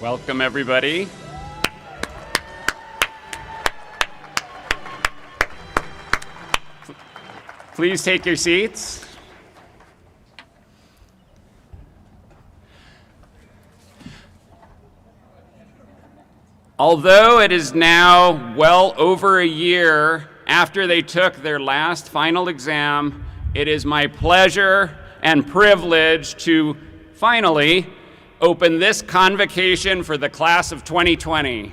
Welcome, everybody. Please take your seats. Although it is now well over a year after they took their last final exam, it is my pleasure and privilege to finally open this convocation for the class of 2020.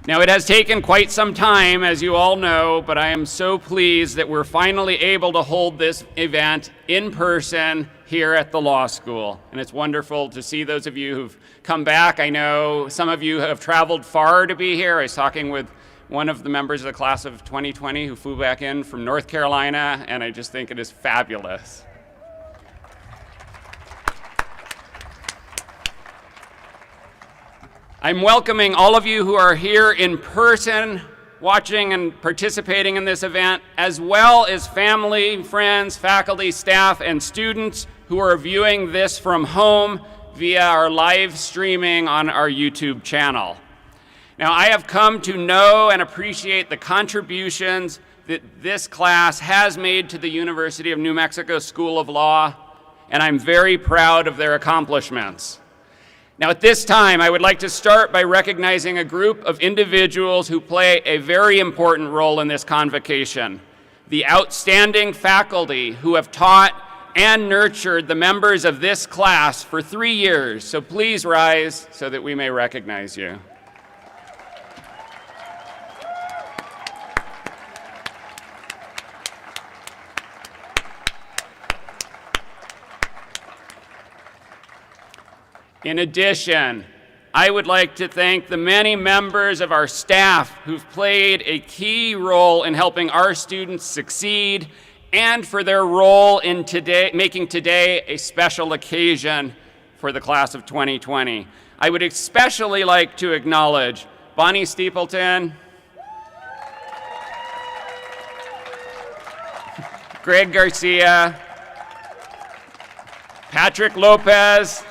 Now, it has taken quite some time, as you all know, but I am so pleased that we're finally able to hold this event in person here at the law school. And it's wonderful to see those of you who've come back. I know some of you have traveled far to be here. I was talking with one of the members of the class of 2020 who flew back in from North Carolina, and I just think it is fabulous. I'm welcoming all of you who are here in person, watching and participating in this event, as well as family, friends, faculty, staff, and students who are viewing this from home via our live streaming on our YouTube channel. Now, I have come to know and appreciate the contributions that this class has made to the University of New Mexico School of Law, and I'm very proud of their accomplishments. Now, at this time, I would like to start by recognizing a group of individuals who play a very important role in this convocation: the outstanding faculty who have taught and nurtured the members of this class for 3 years. So please rise so that we may recognize you. In addition, I would like to thank the many members of our staff who've played a key role in helping our students succeed and for their role in making today a special occasion for the class of 2020. I would especially like to acknowledge Bonnie Steepleton, Greg Garcia, Patrick Lopez,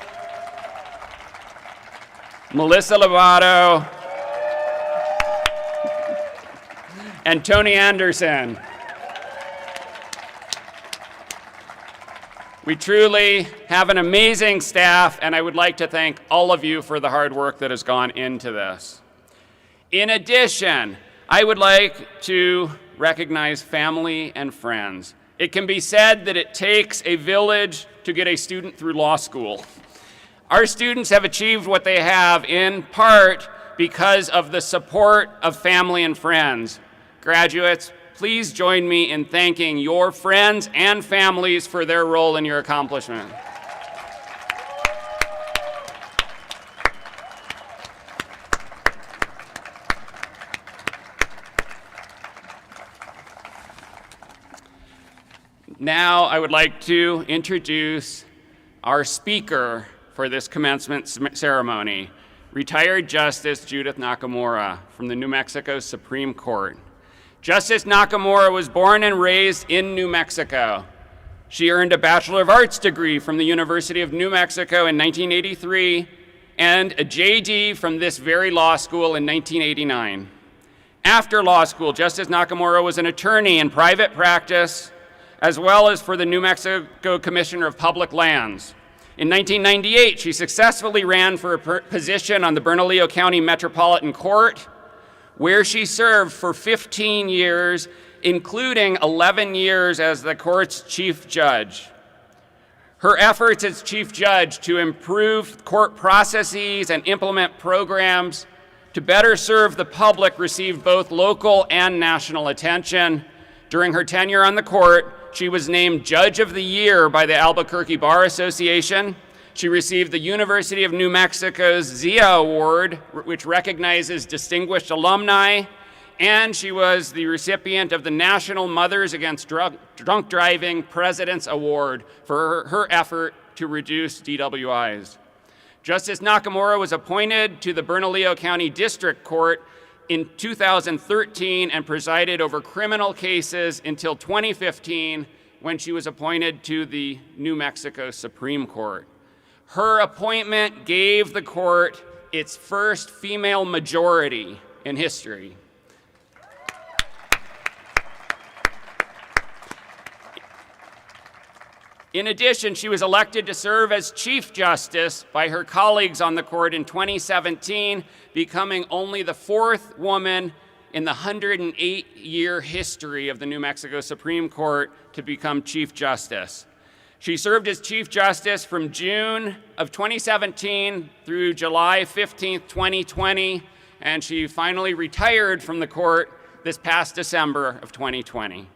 Melissa Lovato, and Tony Anderson. We truly have an amazing staff, and I would like to thank all of you for the hard work that has gone into this. In addition, I would like to recognize family and friends. It can be said that it takes a village to get a student through law school. Our students have achieved what they have in part because of the support of family and friends. Graduates, please join me in thanking your friends and families for their role in your accomplishment. Now I would like to introduce our speaker for this commencement ceremony, retired Justice Judith Nakamura from the New Mexico Supreme Court. Justice Nakamura was born and raised in New Mexico. She earned a Bachelor of Arts degree from the University of New Mexico in 1983 and a JD from this very law school in 1989. After law school, Justice Nakamura was an attorney in private practice, as well as for the New Mexico Commissioner of Public Lands. In 1998, she successfully ran for a position on the Bernalillo County Metropolitan Court, where she served for 15 years, including 11 years as the court's chief judge. Her efforts as chief judge to improve court processes and implement programs to better serve the public received both local and national attention. During her tenure on the court, she was named Judge of the Year by the Albuquerque Bar Association. She received the University of New Mexico's Zia Award, which recognizes distinguished alumni, and she was the recipient of the National Mothers Against Drunk Driving President's Award for her effort to reduce DWIs. Justice Nakamura was appointed to the Bernalillo County District Court in 2013 and presided over criminal cases until 2015 when she was appointed to the New Mexico Supreme Court. Her appointment gave the court its first female majority in history. In addition, she was elected to serve as Chief Justice by her colleagues on the court in 2017, becoming only the fourth woman in the 108-year history of the New Mexico Supreme Court to become Chief Justice. She served as Chief Justice from June of 2017 through July 15, 2020, and she finally retired from the court this past December of 2020.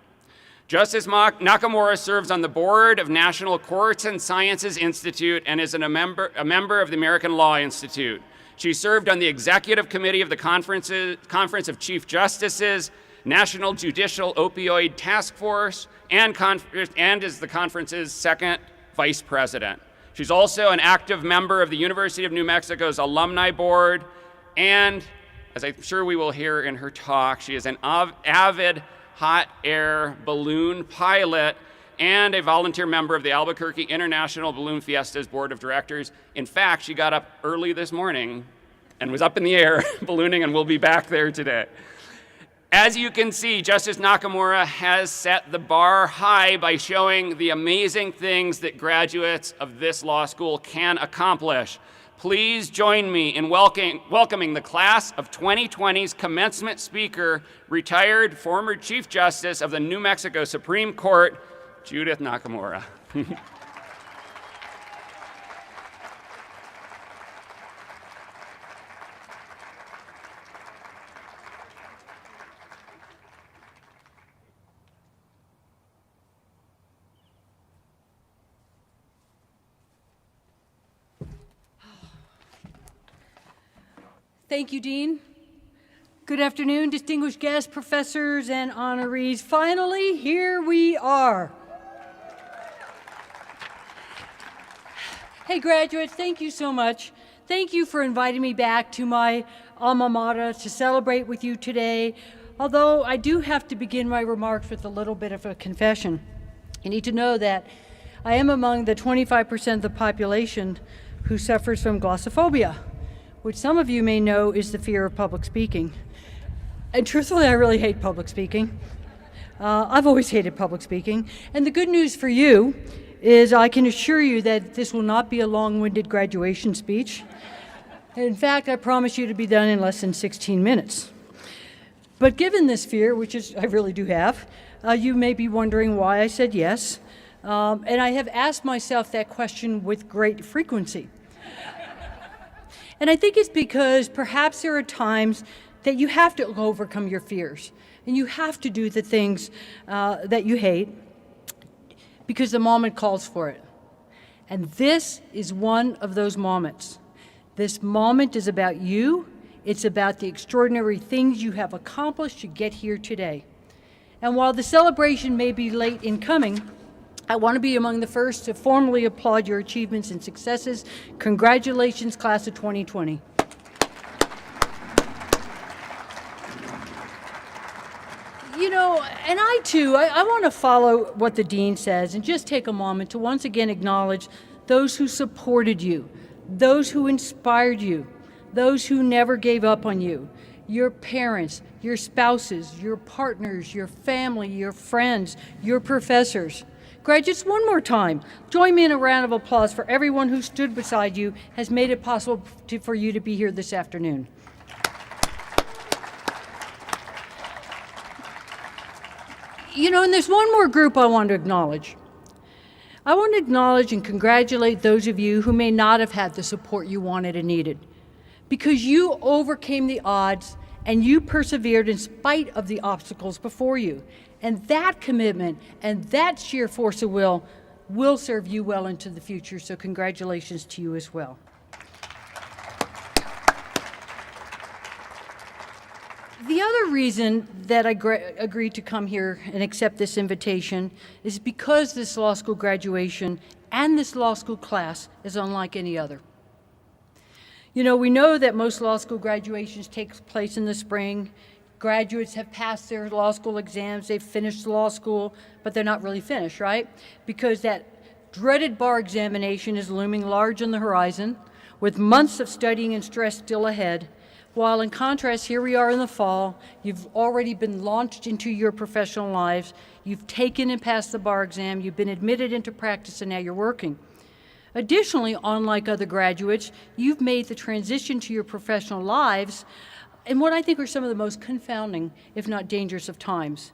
Justice Nakamura serves on the board of National Courts and Sciences Institute and is a member of the American Law Institute. She served on the executive committee of the Conference of Chief Justices, National Judicial Opioid Task Force, and is the conference's second vice president. She's also an active member of the University of New Mexico's Alumni Board, and as I'm sure we will hear in her talk, she is an avid hot air balloon pilot and a volunteer member of the Albuquerque International Balloon Fiesta's board of directors. In fact, she got up early this morning and was up in the air ballooning, and will be back there today. As you can see, Justice Nakamura has set the bar high by showing the amazing things that graduates of this law school can accomplish. Please join me in welcoming the class of 2020's commencement speaker, retired former Chief Justice of the New Mexico Supreme Court, Judith Nakamura. Thank you, Dean. Good afternoon, distinguished guests, professors, and honorees. Finally, here we are. Hey, graduates, thank you so much. Thank you for inviting me back to my alma mater to celebrate with you today, although I do have to begin my remarks with a little bit of a confession. You need to know that I am among the 25% of the population who suffers from glossophobia, which some of you may know is the fear of public speaking. And truthfully, I really hate public speaking. I've always hated public speaking. And the good news for you is I can assure you that this will not be a long-winded graduation speech. In fact, I promise you to be done in less than 16 minutes. But given this fear, which is I really do have, you may be wondering why I said yes. And I have asked myself that question with great frequency. And I think it's because perhaps there are times that you have to overcome your fears and you have to do the things that you hate because the moment calls for it. And this is one of those moments. This moment is about you. It's about the extraordinary things you have accomplished to get here today. And while the celebration may be late in coming, I want to be among the first to formally applaud your achievements and successes. Congratulations, class of 2020. You know, and I too, I want to follow what the dean says and just take a moment to once again acknowledge those who supported you, those who inspired you, those who never gave up on you, your parents, your spouses, your partners, your family, your friends, your professors. Graduates, one more time, join me in a round of applause for everyone who stood beside you, has made it possible for you to be here this afternoon. You know, and there's one more group I want to acknowledge. I want to acknowledge and congratulate those of you who may not have had the support you wanted and needed, because you overcame the odds and you persevered in spite of the obstacles before you. And that commitment and that sheer force of will serve you well into the future, so congratulations to you as well. The other reason that I agreed to come here and accept this invitation is because this law school graduation and this law school class is unlike any other. You know, we know that most law school graduations take place in the spring. Graduates have passed their law school exams, they've finished law school, but they're not really finished, right? Because that dreaded bar examination is looming large on the horizon, with months of studying and stress still ahead. While in contrast, here we are in the fall, you've already been launched into your professional lives, you've taken and passed the bar exam, you've been admitted into practice, and now you're working. Additionally, unlike other graduates, you've made the transition to your professional lives in what I think are some of the most confounding, if not dangerous, of times.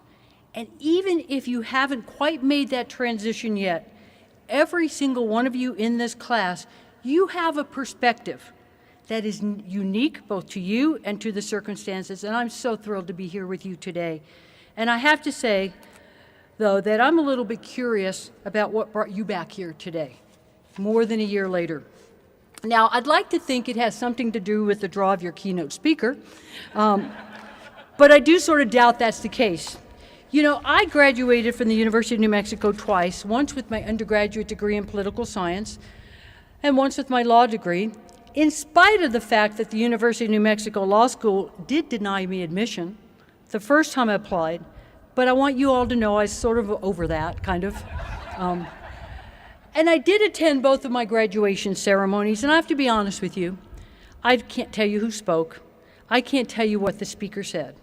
And even if you haven't quite made that transition yet, every single one of you in this class, you have a perspective that is unique both to you and to the circumstances, and I'm so thrilled to be here with you today. And I have to say, though, that I'm a little bit curious about what brought you back here today, more than a year later. Now, I'd like to think it has something to do with the draw of your keynote speaker, but I do sort of doubt that's the case. You know, I graduated from the University of New Mexico twice, once with my undergraduate degree in political science, and once with my law degree, in spite of the fact that the University of New Mexico Law School did deny me admission the first time I applied, but I want you all to know I was sort of over that, kind of. And I did attend both of my graduation ceremonies, and I have to be honest with you, I can't tell you who spoke. I can't tell you what the speaker said.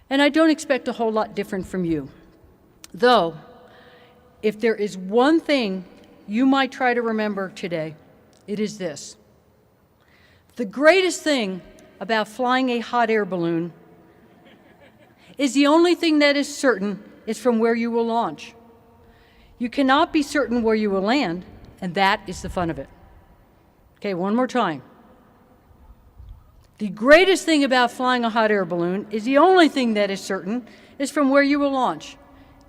And I don't expect a whole lot different from you. Though, if there is one thing you might try to remember today, it is this. The greatest thing about flying a hot air balloon is the only thing that is certain is from where you will launch. You cannot be certain where you will land, and that is the fun of it. Okay, one more time. The greatest thing about flying a hot air balloon is the only thing that is certain is from where you will launch.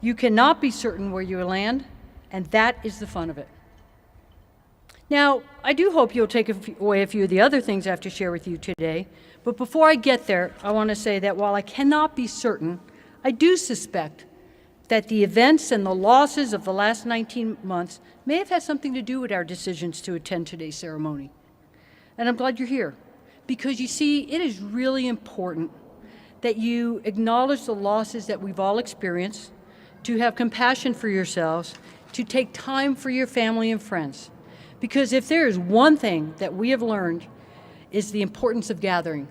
You cannot be certain where you will land, and that is the fun of it. Now, I do hope you'll take away a few of the other things I have to share with you today, but before I get there, I want to say that while I cannot be certain, I do suspect that the events and the losses of the last 19 months may have had something to do with our decisions to attend today's ceremony. And I'm glad you're here, because you see, it is really important that you acknowledge the losses that we've all experienced, to have compassion for yourselves, to take time for your family and friends. Because if there is one thing that we have learned, is the importance of gathering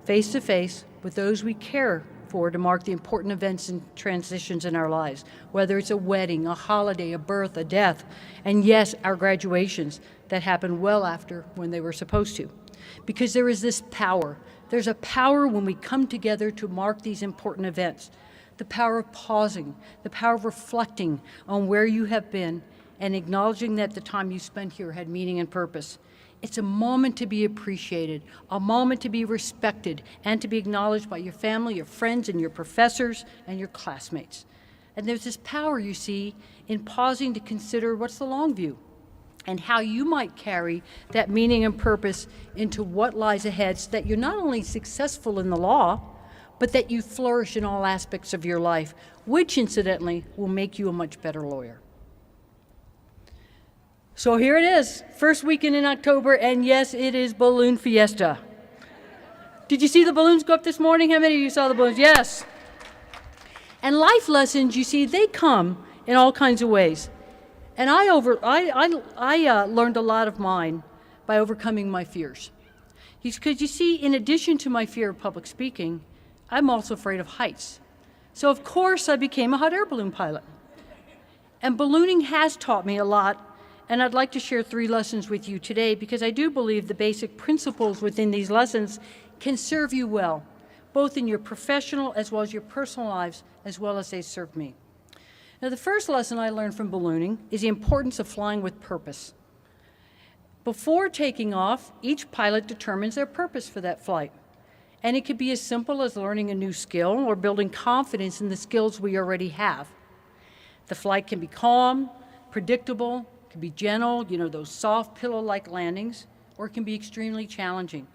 face to face with those we care for to mark the important events and transitions in our lives, whether it's a wedding, a holiday, a birth, a death, and yes, our graduations that happen well after when they were supposed to. Because there is this power. There's a power when we come together to mark these important events. The power of pausing, the power of reflecting on where you have been and acknowledging that the time you spent here had meaning and purpose. It's a moment to be appreciated, a moment to be respected, and to be acknowledged by your family, your friends, and your professors, and your classmates. And there's this power, you see, in pausing to consider what's the long view and how you might carry that meaning and purpose into what lies ahead so that you're not only successful in the law, but that you flourish in all aspects of your life, which incidentally will make you a much better lawyer. So here it is, first weekend in October, and yes, it is Balloon Fiesta. Did you see the balloons go up this morning? How many of you saw the balloons? Yes. And life lessons, you see, they come in all kinds of ways. And I learned a lot of mine by overcoming my fears. Because you see, in addition to my fear of public speaking, I'm also afraid of heights. So of course I became a hot air balloon pilot. And ballooning has taught me a lot. And I'd like to share 3 lessons with you today because I do believe the basic principles within these lessons can serve you well, both in your professional as well as your personal lives, as well as they serve me. Now, the first lesson I learned from ballooning is the importance of flying with purpose. Before taking off, each pilot determines their purpose for that flight. And it could be as simple as learning a new skill or building confidence in the skills we already have. The flight can be calm, predictable, can be gentle, those soft pillow-like landings, or it can be extremely challenging.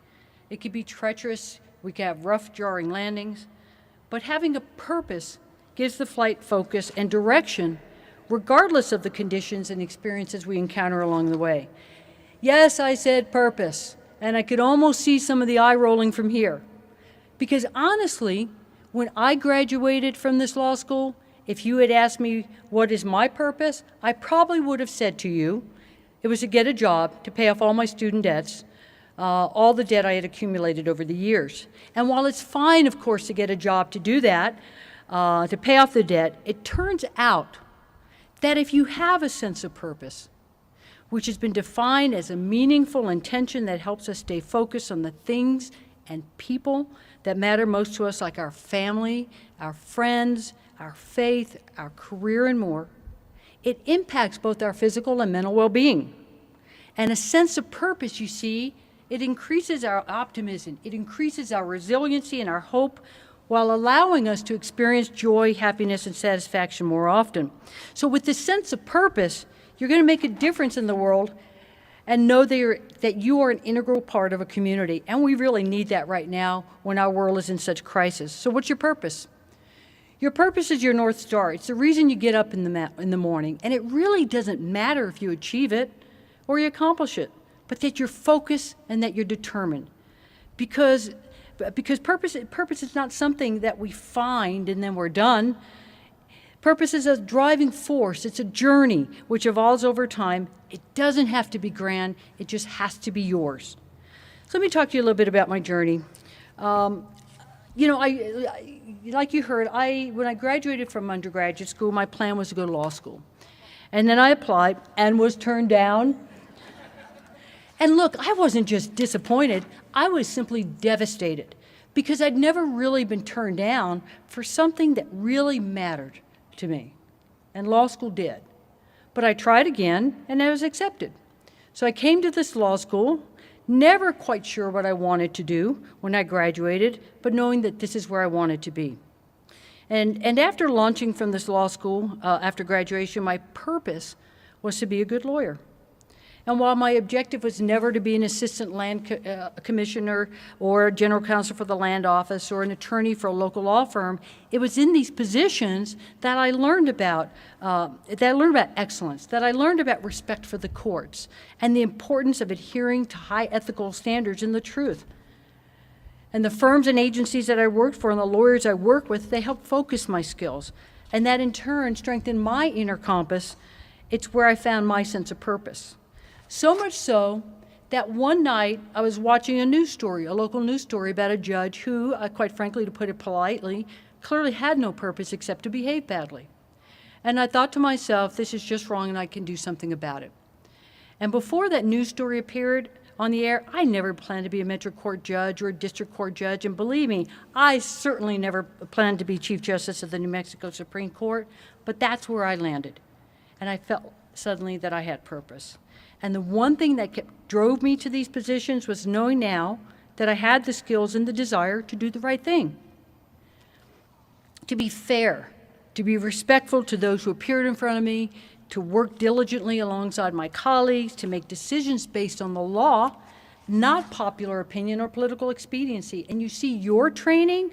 It could be treacherous, we can have rough, jarring landings, but having a purpose gives the flight focus and direction regardless of the conditions and experiences we encounter along the way. Yes, I said purpose, And I could almost see some of the eye rolling from here. Because honestly, when I graduated from this law school, if you had asked me what is my purpose, I probably would have said to you, it was to get a job, to pay off all my student debts, all the debt I had accumulated over the years. And while it's fine, of course, to get a job to do that, to pay off the debt, it turns out that if you have a sense of purpose, which has been defined as a meaningful intention that helps us stay focused on the things and people that matter most to us, like our family, our friends, our faith, our career, and more, it impacts both our physical and mental well-being. And a sense of purpose, you see, it increases our optimism, it increases our resiliency and our hope, while allowing us to experience joy, happiness, and satisfaction more often. So with this sense of purpose, you're going to make a difference in the world and know that you are an integral part of a community. And we really need that right now when our world is in such crisis. So what's your purpose? Your purpose is your North Star. It's the reason you get up in the morning. And it really doesn't matter if you achieve it or you accomplish it, but that you're focused and that you're determined. Because purpose is not something that we find and then we're done. Purpose is a driving force. It's a journey which evolves over time. It doesn't have to be grand. It just has to be yours. So let me talk to you a little bit about my journey. Like you heard, when I graduated from undergraduate school, my plan was to go to law school. And then I applied and was turned down. And look, I wasn't just disappointed, I was simply devastated because I'd never really been turned down for something that really mattered to me. And law school did. But I tried again and I was accepted. So I came to this law school, never quite sure what I wanted to do when I graduated, but knowing that this is where I wanted to be. And after launching from this law school, after graduation, my purpose was to be a good lawyer. And while my objective was never to be an assistant land commissioner or general counsel for the land office or an attorney for a local law firm, it was in these positions that I learned about excellence, that I learned about respect for the courts and the importance of adhering to high ethical standards and the truth. And the firms and agencies that I worked for and the lawyers I worked with, they helped focus my skills. And that in turn strengthened my inner compass. It's where I found my sense of purpose. So much so that one night I was watching a local news story about a judge who, quite frankly, to put it politely, clearly had no purpose except to behave badly. And I thought to myself, this is just wrong and I can do something about it. And before that news story appeared on the air, I never planned to be a Metro Court judge or a district court judge. And believe me, I certainly never planned to be Chief Justice of the New Mexico Supreme Court, but that's where I landed. And I felt suddenly that I had purpose. And the one thing that drove me to these positions was knowing now that I had the skills and the desire to do the right thing. To be fair, to be respectful to those who appeared in front of me, to work diligently alongside my colleagues, to make decisions based on the law, not popular opinion or political expediency. And you see, your training,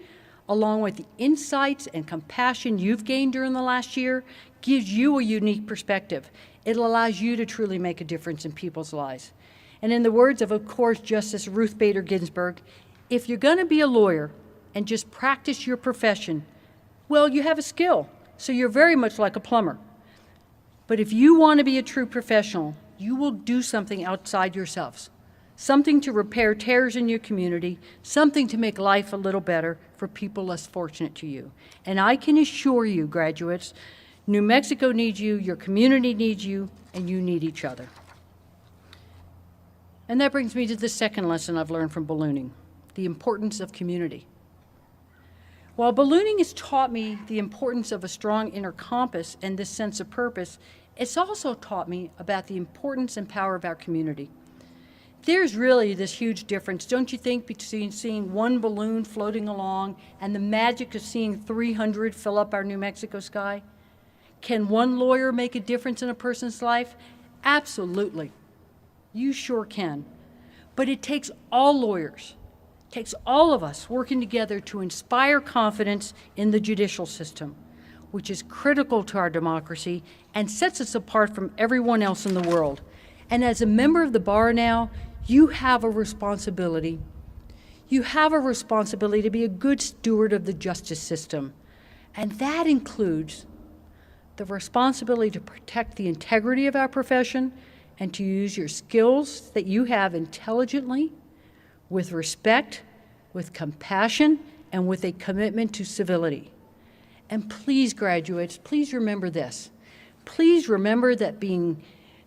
along with the insights and compassion you've gained during the last year, gives you a unique perspective. It allows you to truly make a difference in people's lives. And in the words of course, Justice Ruth Bader Ginsburg, if you're going to be a lawyer and just practice your profession, well, you have a skill, so you're very much like a plumber. But if you want to be a true professional, you will do something outside yourselves, something to repair tears in your community, something to make life a little better for people less fortunate to you. And I can assure you, graduates, New Mexico needs you, your community needs you, and you need each other. And that brings me to the second lesson I've learned from ballooning, the importance of community. While ballooning has taught me the importance of a strong inner compass and this sense of purpose, it's also taught me about the importance and power of our community. There's really this huge difference, don't you think, between seeing one balloon floating along and the magic of seeing 300 fill up our New Mexico sky? Can one lawyer make a difference in a person's life? Absolutely. You sure can. But it takes all lawyers, it takes all of us working together to inspire confidence in the judicial system, which is critical to our democracy and sets us apart from everyone else in the world. And as a member of the bar now, you have a responsibility. You have a responsibility to be a good steward of the justice system. And that includes the responsibility to protect the integrity of our profession and to use your skills that you have intelligently, with respect, with compassion, and with a commitment to civility. And please, graduates, please remember this. Please remember that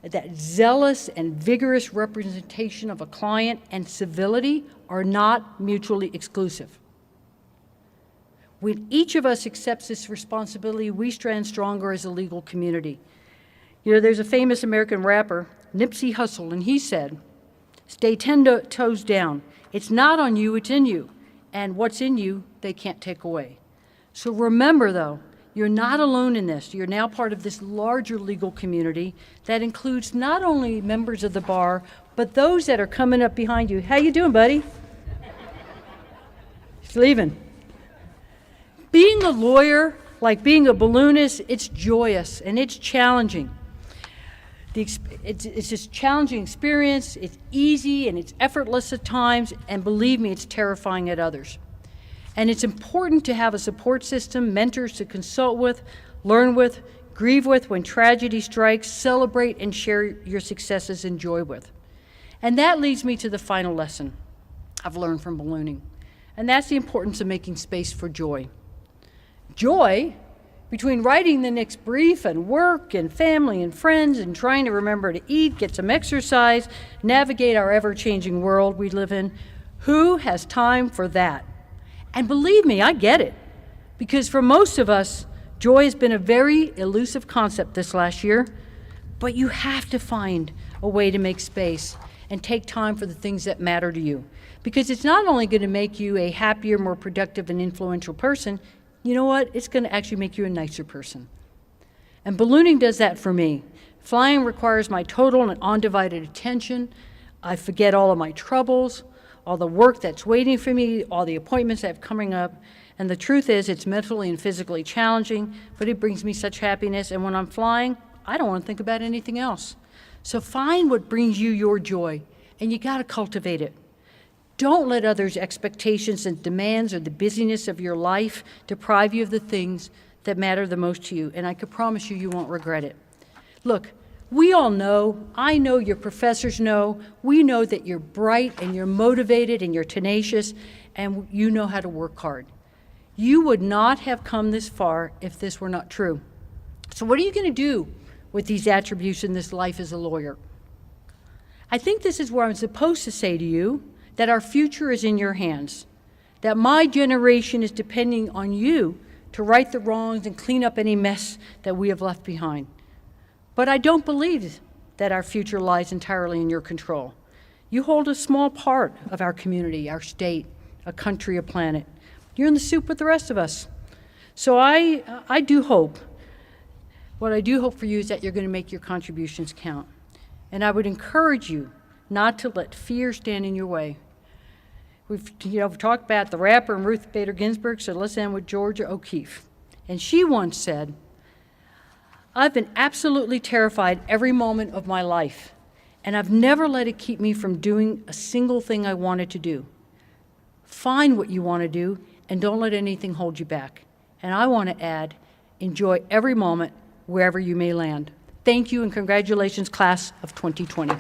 that zealous and vigorous representation of a client and civility are not mutually exclusive. When each of us accepts this responsibility, we stand stronger as a legal community. You know, there's a famous American rapper, Nipsey Hussle, and he said, "Stay 10 toes down. It's not on you, it's in you. And what's in you, they can't take away." So remember, though, you're not alone in this. You're now part of this larger legal community that includes not only members of the bar, but those that are coming up behind you. How you doing, buddy? He's leaving. Being a lawyer, like being a balloonist, it's joyous and it's challenging. It's just challenging experience, it's easy and it's effortless at times, and believe me, it's terrifying at others. And it's important to have a support system, mentors to consult with, learn with, grieve with when tragedy strikes, celebrate and share your successes and joy with. And that leads me to the final lesson I've learned from ballooning, and that's the importance of making space for joy. Joy, between writing the next brief and work and family and friends and trying to remember to eat, get some exercise, navigate our ever-changing world we live in, who has time for that? And believe me, I get it, because for most of us, joy has been a very elusive concept this last year, but you have to find a way to make space and take time for the things that matter to you, because it's not only going to make you a happier, more productive, and influential person, you know what? It's going to actually make you a nicer person. And ballooning does that for me. Flying requires my total and undivided attention. I forget all of my troubles, all the work that's waiting for me, all the appointments I have coming up. And the truth is, it's mentally and physically challenging, but it brings me such happiness. And when I'm flying, I don't want to think about anything else. So find what brings you your joy, and you got to cultivate it. Don't let others' expectations and demands or the busyness of your life deprive you of the things that matter the most to you, and I can promise you, you won't regret it. Look, we all know, I know, your professors know, we know that you're bright and you're motivated and you're tenacious and you know how to work hard. You would not have come this far if this were not true. So what are you going to do with these attributes in this life as a lawyer? I think this is where I'm supposed to say to you that our future is in your hands, that my generation is depending on you to right the wrongs and clean up any mess that we have left behind. But I don't believe that our future lies entirely in your control. You hold a small part of our community, our state, a country, a planet. You're in the soup with the rest of us. So I do hope, what I do hope for you is that you're going to make your contributions count. And I would encourage you not to let fear stand in your way. We've talked about the rapper and Ruth Bader Ginsburg, so let's end with Georgia O'Keeffe. And she once said, "I've been absolutely terrified every moment of my life, and I've never let it keep me from doing a single thing I wanted to do. Find what you want to do, and don't let anything hold you back." And I want to add, enjoy every moment wherever you may land. Thank you, and congratulations, class of 2020.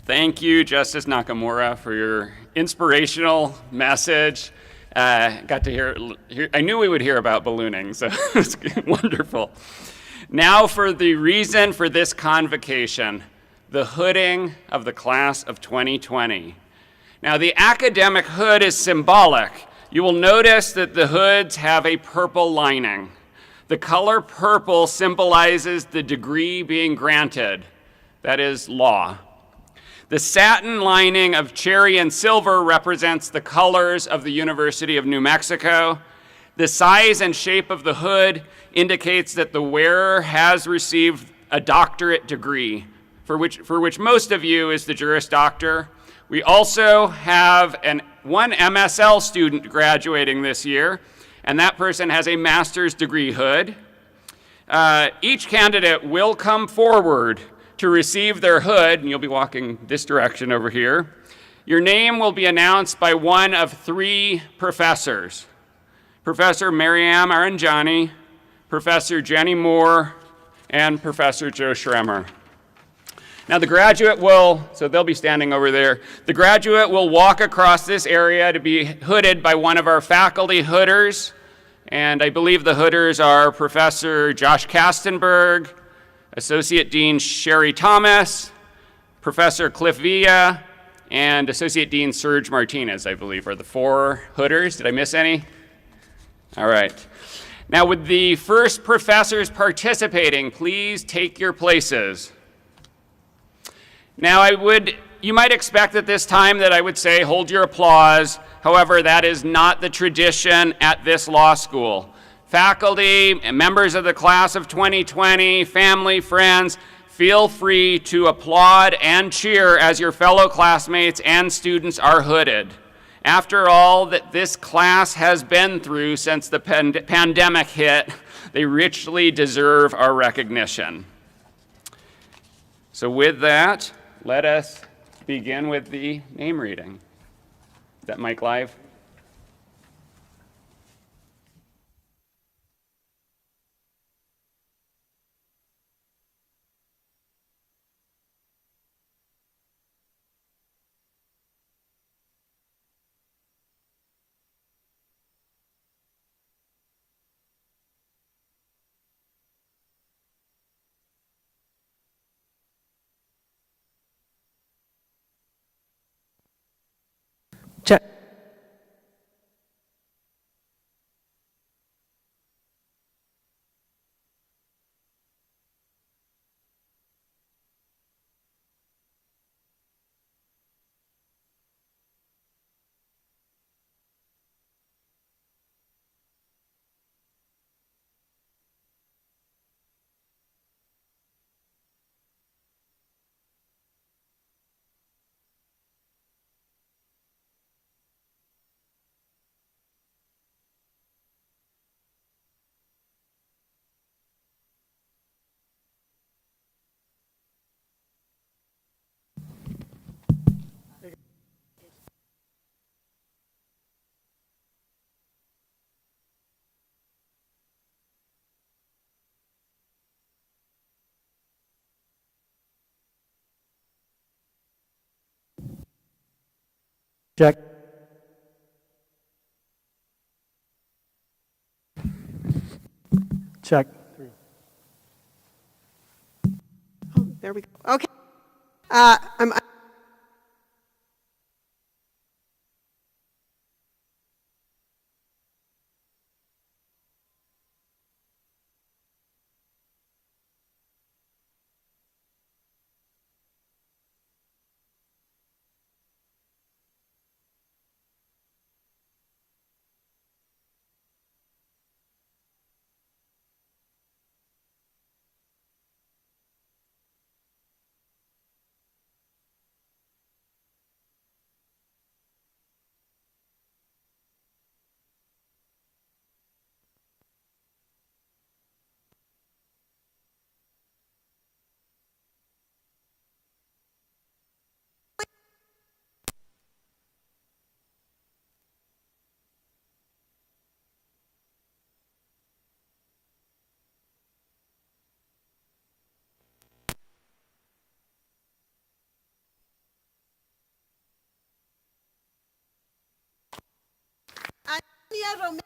Thank you, Justice Nakamura, for your inspirational message. Got to hear, I knew we would hear about ballooning, so it's wonderful. Now for the reason for this convocation, the hooding of the class of 2020. Now the academic hood is symbolic. You will notice that the hoods have a purple lining. The color purple symbolizes the degree being granted. that is law. The satin lining of cherry and silver represents the colors of the University of New Mexico. The size and shape of the hood indicates that the wearer has received a doctorate degree, for which most of you is the Juris Doctor. We also have one MSL student graduating this year, and that person has a master's degree hood. Each candidate will come forward to receive their hood, and you'll be walking this direction over here. Your name will be announced by one of three professors: Professor Mariam Aranjani, Professor Jenny Moore, and Professor Joe Schremer. Now the graduate so they'll be standing over there. The graduate will walk across this area to be hooded by one of our faculty hooders. And I believe the hooders are Professor Josh Kastenberg, Associate Dean Sherry Thomas, Professor Cliff Villa, and Associate Dean Serge Martinez, I believe, are the four hooders. Did I miss any? All right. Now, with the first professors participating, please take your places. Now, you might expect at this time that I would say, hold your applause. However, that is not the tradition at this law school. Faculty and members of the class of 2020, family, friends, feel free to applaud and cheer as your fellow classmates and students are hooded. After all that this class has been through since the pandemic hit, they richly deserve our recognition. So with that, let us begin with the name reading. Is that mic live? Check. Check. Check. Oh, there we go. Okay. I'm Ania Romero.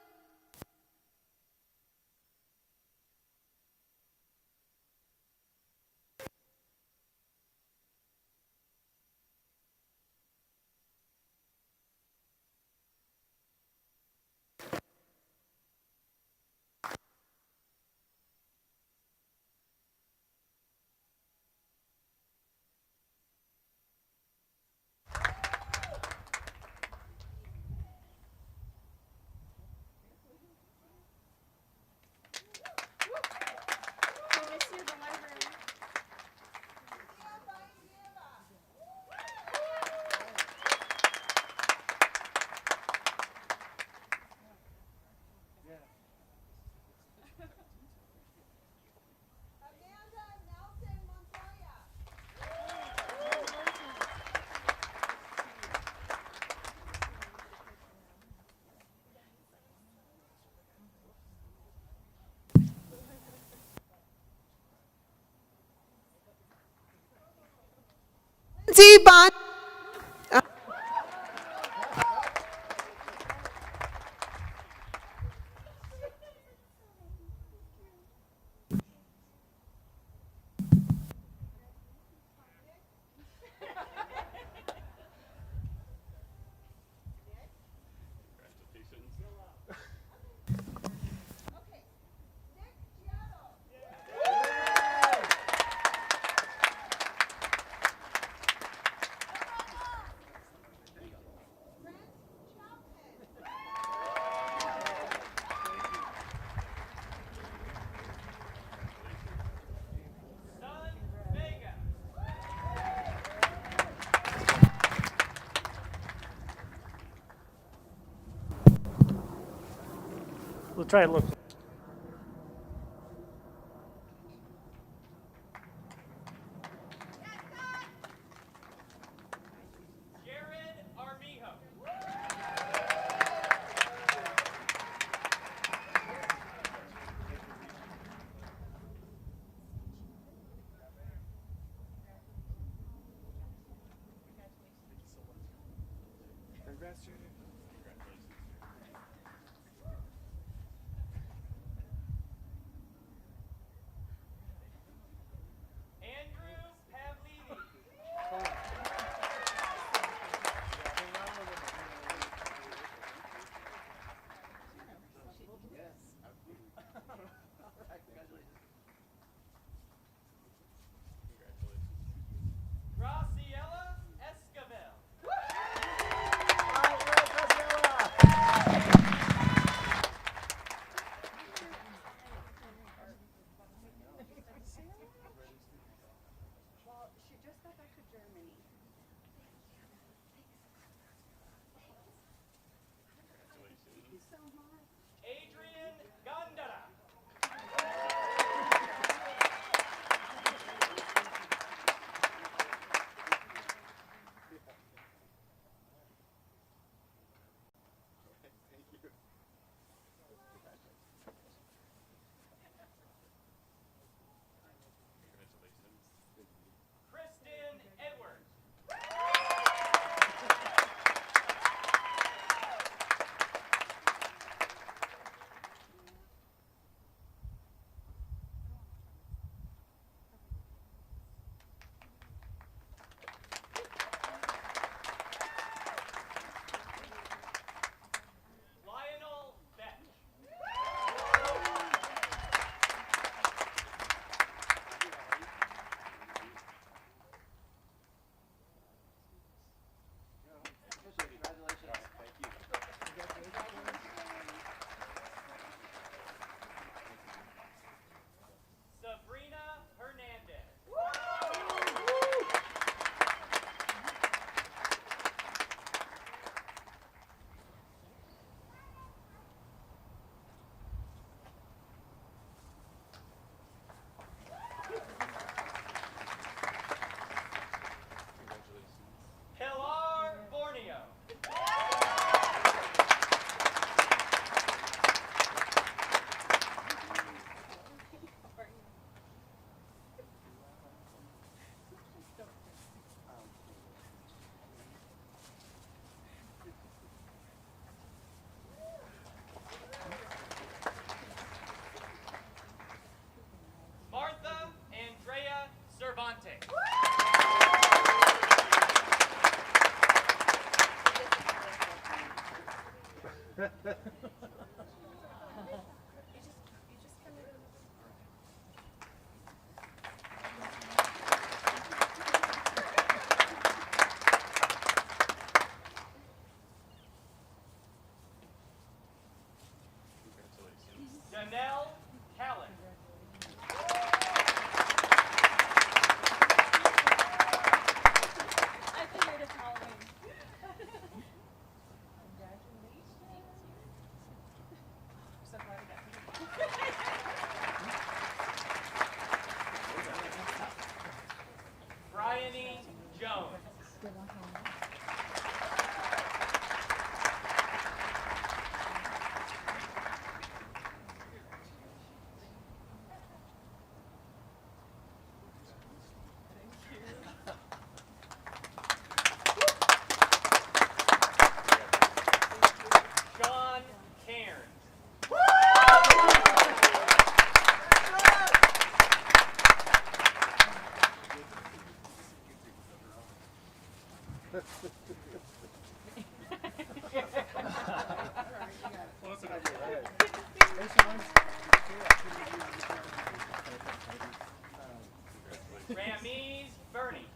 Lindsay Bond. We'll try to look. Rameez Bernie.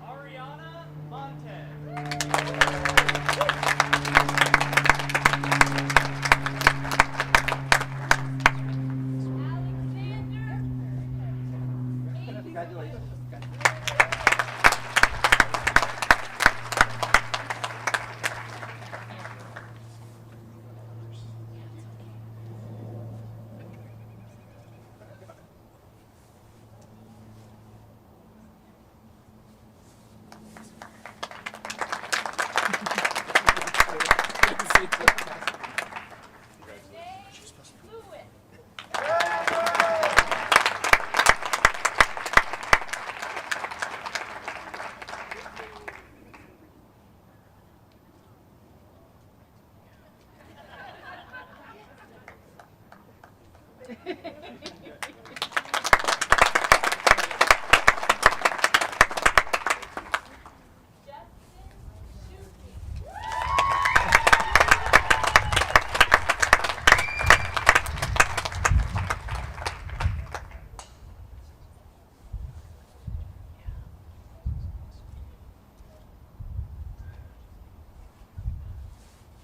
Ariana Montez.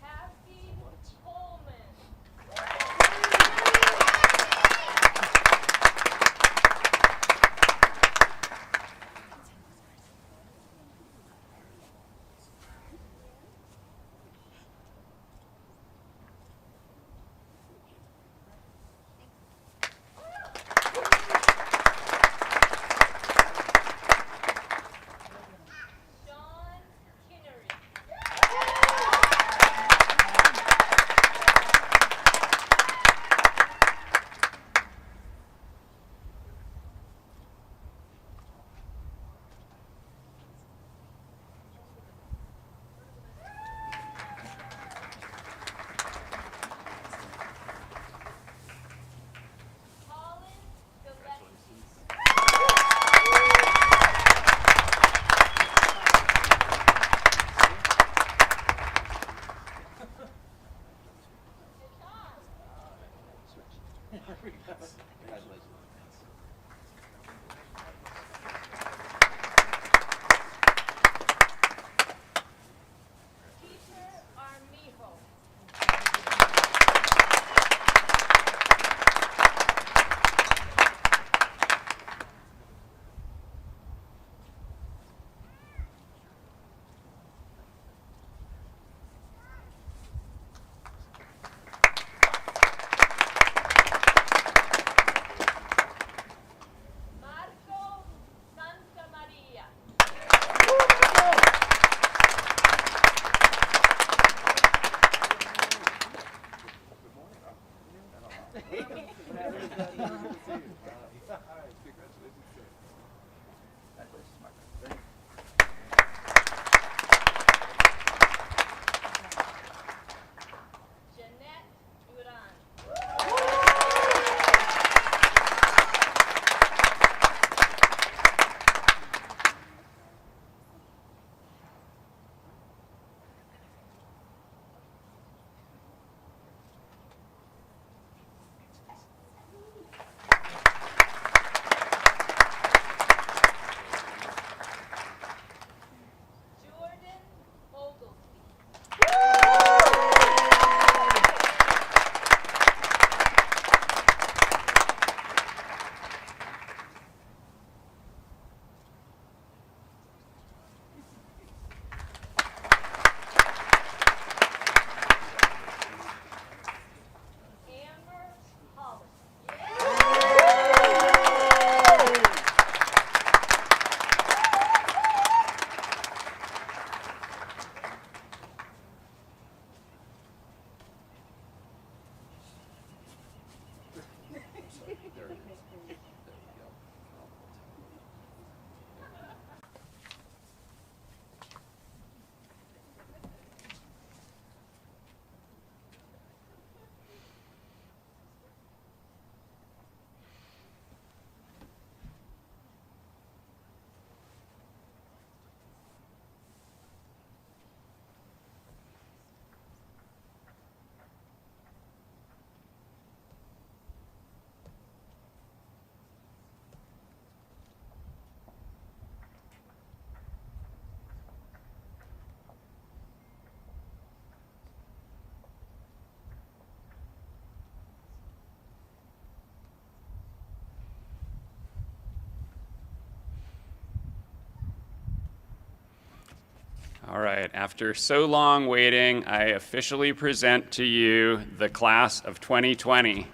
Happy Coleman. All right, after so long waiting, I officially present to you the class of 2020.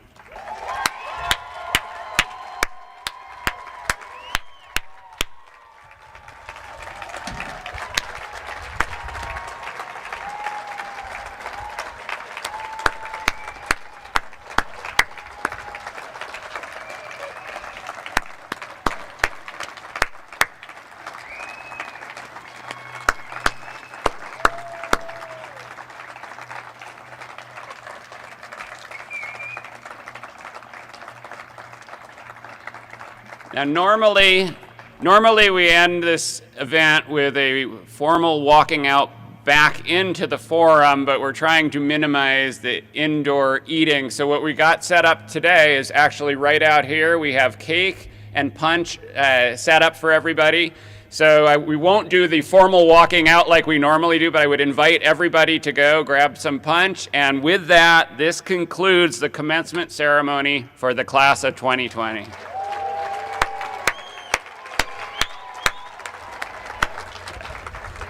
Now, normally we end this event with a formal walking out back into the forum, but we're trying to minimize the indoor eating. So what we got set up today is actually right out here. We have cake and punch set up for everybody. So we won't do the formal walking out like we normally do, but I would invite everybody to go grab some punch. And with that, this concludes the commencement ceremony for the class of 2020.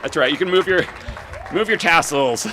That's right, you can move your tassels.